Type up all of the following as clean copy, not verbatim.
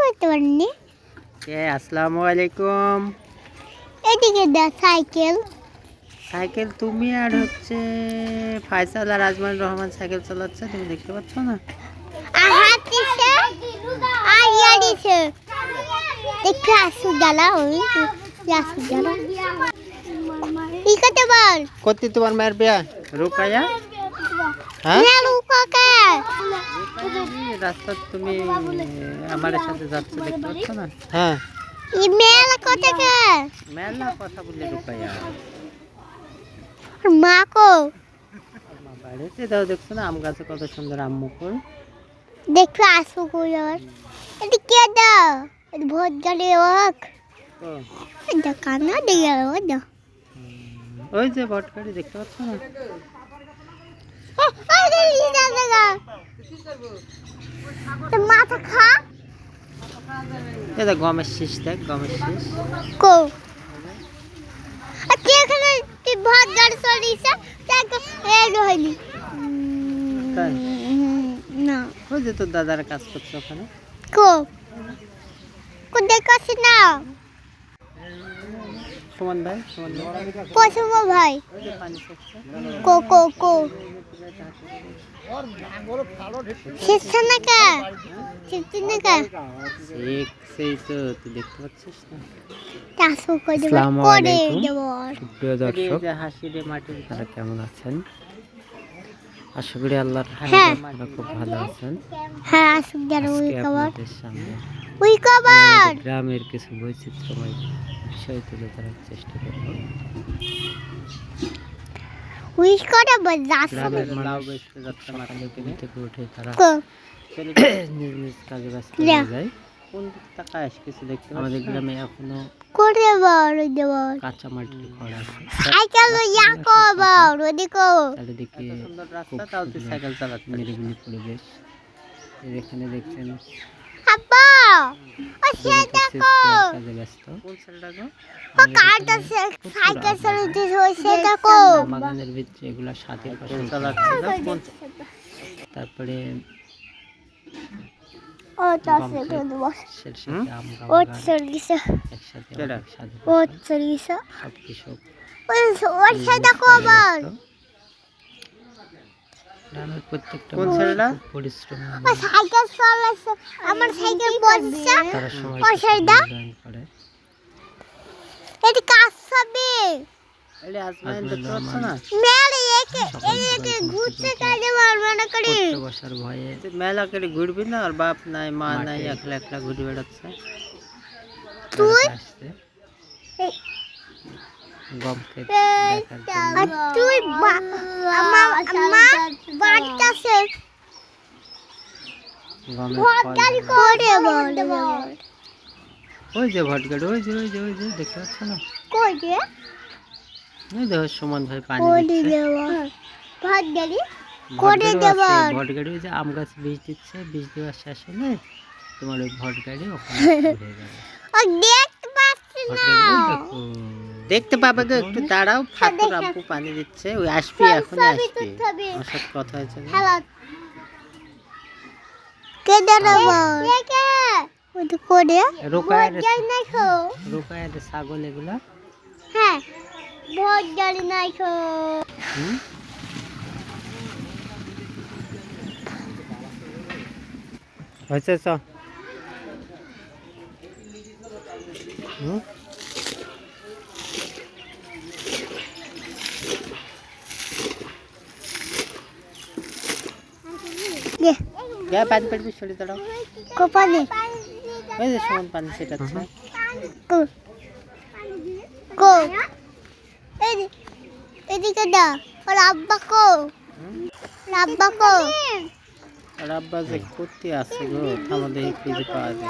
করতে পারিনি। আসসালামু আলাইকুম। এদিকে দেখ সাইকেল। সাইকেল তুমি আর হচ্ছে ফায়সাল আর আজমান রহমান সাইকেল চালাচ্ছে, তুমি দেখতে পাচ্ছ না? আর হাত দিছে আর ইয়া দিছে। দেখতে আসু জ্বালা ওই আসু জ্বালা। ই করতে বল। কতি তোমার মায়ের বিয়া রুকায়া? হ্যাঁ না লুকাকে। রাস্তা তুমি আমার সাথে যাচ্ছ, দেখতে পাচ্ছ না? হ্যাঁ ইমেল কোথাকে? মেলা কথা বললে রুকায়া। মা কো মা বাড়িতে দাও, দেখছো না আম গাছে কত সুন্দর আম মুকুল। দেখতে আসু কইর। এদিকে দাও। ভোট গাড়ি ওয়াক। ও এটা কানা দিয়ে ওটা। ওই যে ভটকারি, দেখতে পাচ্ছ না? আরে লিদা লাগা। তো মাথা খা। এটা গমের শীষ, দেখ গমের শীষ। কো আচ্ছা এখানে তুই ভোট গাড়ি চলিছে তাকে এই হইনি। তাই? না ওই যে তোর দাদার কাজ করছে ওখানে। কো কো দেখাছি না। সুমন ভাই, পছন্দ ভাই ওই যে পানি সেকছে। কো কো কো শেষে না কা শেষে না কা সেই তো তুই দেখতে পাচ্ছিস না? তাসু করে দেব আসসালামু করে আলাইকুম। দেব। প্রিয় দর্শক, হাসি রে মাটির তারা কেমন আছেন? আশা করি আল্লাহর হ্যাঁ। রহমতে আপনারা খুব ভালো আছেন। হ্যাঁ আসুক যেন ওই আজকে কভার আপনাদের সামনে ওই কভার আমাদের গ্রামের কিছু বৈচিত্র্যময় বিষয় তুলে ধরার চেষ্টা করব। ওই করে বাজাস গ্রামের মানুষ সকালে ঘুম থেকে উঠে তারা কো নিজ নিজ কাজে ব্যস্ত যা। হয়ে যায়। কোন দিক তাকায় কিছু দেখতে পাচ্ছি? আমাদের গ্রামে এখনো করে বড় দেব কাঁচা মাটির ঘর আছে। সাইকেল ইয়া কো বড় দেখো চারিদিকে সুন্দর রাস্তা, তাও তুই সাইকেল চালাতে নিরিবিলি পরিবেশ। এখানে দেখছেন আব্বা ও সে দেখো কাজে ব্যস্ত। কোন ছেলেটা গো? ও কাটা সাইকেল চালাতে হইছে দেখো বাগানের ভিতরে এগুলা সাথে ফসল চালাচ্ছে। তারপরে ও তাসে তো বস সাথে আম ও বাগান চলিছে একসাথে অনেক সাথে ও চলিছে সব কৃষক ও সে দেখো বল গ্রামের প্রত্যেকটা ছেলেটা পরিশ্রম ও সাইকেল চালাছে আমার সাইকেল বসছে তারা সময় ও সেটা করে। এটি কাজ হবে এলে আজমাইন দেখতে পাচ্ছ না? মেলে একে ঘুরতে কাজে মারবে না করে পড়তে বসার ভয়ে মেলা করে ঘুরবি না, আর বাপ নাই মা নাই, একলা একলা ঘুরে বেড়াচ্ছে। তুই আসছে গম খেতে দেখার আর জন্য। তুই আমার মা বাচ্চাছে গমের ভোট ফল গাড়ি করে বল ওই যে ভটগাড়ি, ওই যে ওই যে ওই যে দেখতে পাচ্ছ না? কই যে ওই দেখো সুমন ভাই পানি করে দিচ্ছে। দেব ভোট গাড়ি করে দেব ভটগাড়ি ওই যে আম গাছ বীজ দিচ্ছে, বীজ দেওয়া শেষ হলে তোমার ওই ভটগাড়ি ওখানে ঘুরে যাবে। ও দেখতে পাচ্ছি না ভটগাড়ি ওই দেখো। দেখতে পাবে গো, একটু দাঁড়াও। ফাতুর আব্বু পানি দিচ্ছে, ওই আসবি এখনই আসবি। আমার সাথে কথা হয়েছে না? হ্যালো কে দাঁড়াবো কে ওই তো করে রোকায়ের গাড়ি নাই খো রোকায়ের ছাগল এগুলা। হ্যাঁ ভোট গাড়ি নাই খো হুম? হয়েছে চ। হুম? গে যা পানি পানি সরে দাঁড়াও। কোপানি ওই যে সুমন পানি সেটাচ্ছে। কো কো এদিকে দা ওর আব্বা কো আব্বা কো আর আব্বা যে করতে আছে গো, থামো দেখি খুঁজে পাওয়া যায়।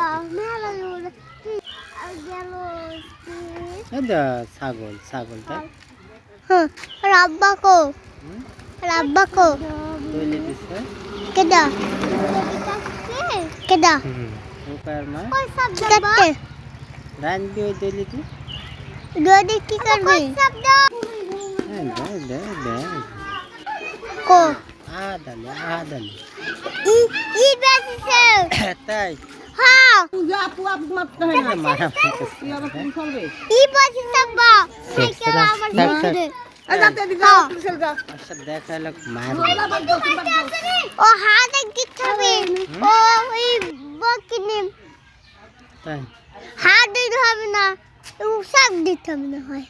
এই দা ছাগল, ছাগলটা হ্যাঁ ওর আব্বা কো ওর আব্বা কো দইলে দিছে। কেডা কেডা রোকায়ের মা কেটে রানবি ওই দইলে দি। দোদি কি করবি হ্যাঁ দে দে দে কো আদালে ই ই বেশি তাই হ্যাঁ মারামারি করছে। ই বলছিস আব্বা সাইকেল আবার ধরে আচ্ছা দেখা হলো মার ও হাতে দিতে হবে ও ওই বকিনি তাই হাত দিতে হবে না ও সব দিতে হবে না হয়